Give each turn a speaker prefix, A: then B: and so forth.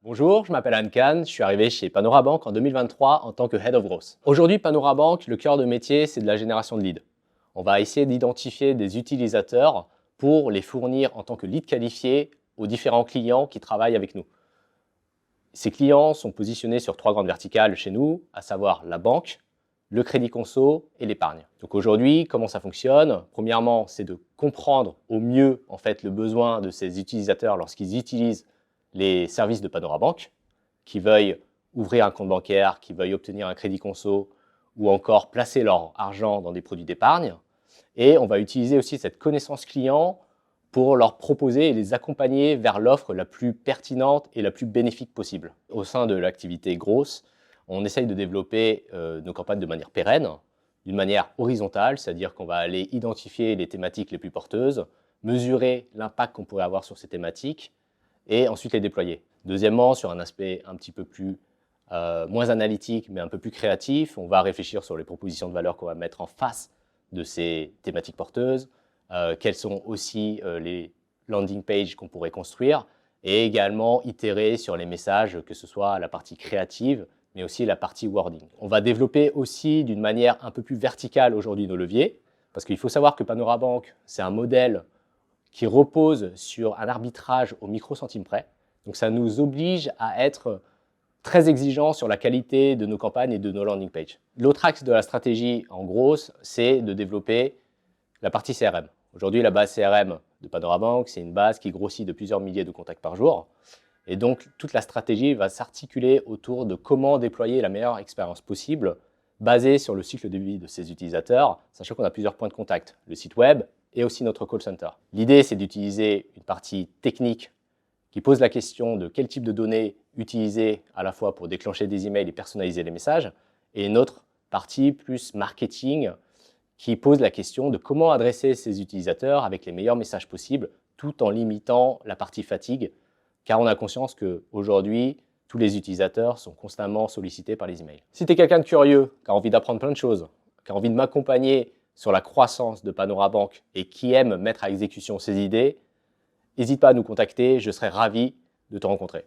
A: Bonjour, je m'appelle Anne Kahn, je suis arrivé chez Panorabank en 2023 en tant que Head of Growth. Aujourd'hui, Panorabank, le cœur de métier, c'est de la génération de leads. On va essayer d'identifier des utilisateurs pour les fournir en tant que leads qualifiés aux différents clients qui travaillent avec nous. Ces clients sont positionnés sur 3 grandes verticales chez nous, à savoir la banque, le crédit conso et l'épargne. Donc aujourd'hui, comment ça fonctionne? Premièrement, c'est de comprendre au mieux en fait, le besoin de ces utilisateurs lorsqu'ils utilisent les services de Panorabank, qui veuillent ouvrir un compte bancaire, qui veuillent obtenir un crédit conso ou encore placer leur argent dans des produits d'épargne. Et on va utiliser aussi cette connaissance client pour leur proposer et les accompagner vers l'offre la plus pertinente et la plus bénéfique possible. Au sein de l'activité grosse, on essaye de développer nos campagnes de manière pérenne, d'une manière horizontale, c'est-à-dire qu'on va aller identifier les thématiques les plus porteuses, mesurer l'impact qu'on pourrait avoir sur ces thématiques et ensuite les déployer. Deuxièmement, sur un aspect un petit peu plus moins analytique, mais un peu plus créatif, on va réfléchir sur les propositions de valeur qu'on va mettre en face de ces thématiques porteuses, quelles sont aussi les landing pages qu'on pourrait construire, et également itérer sur les messages, que ce soit la partie créative, mais aussi la partie wording. On va développer aussi d'une manière un peu plus verticale aujourd'hui nos leviers, parce qu'il faut savoir que Panorabank, c'est un modèle qui repose sur un arbitrage au microcentime près. Donc ça nous oblige à être très exigeants sur la qualité de nos campagnes et de nos landing pages. L'autre axe de la stratégie, en gros, c'est de développer la partie CRM. Aujourd'hui, la base CRM de Panorabank, c'est une base qui grossit de plusieurs milliers de contacts par jour. Et donc, toute la stratégie va s'articuler autour de comment déployer la meilleure expérience possible basée sur le cycle de vie de ces utilisateurs, sachant qu'on a plusieurs points de contact, le site web et aussi notre call center. L'idée, c'est d'utiliser une partie technique qui pose la question de quel type de données utiliser à la fois pour déclencher des emails et personnaliser les messages, et une autre partie plus marketing qui pose la question de comment adresser ces utilisateurs avec les meilleurs messages possibles tout en limitant la partie fatigue, car on a conscience qu'aujourd'hui, tous les utilisateurs sont constamment sollicités par les emails. Si tu es quelqu'un de curieux, qui a envie d'apprendre plein de choses, qui a envie de m'accompagner sur la croissance de Panorabank et qui aime mettre à exécution ses idées, n'hésite pas à nous contacter, je serai ravi de te rencontrer.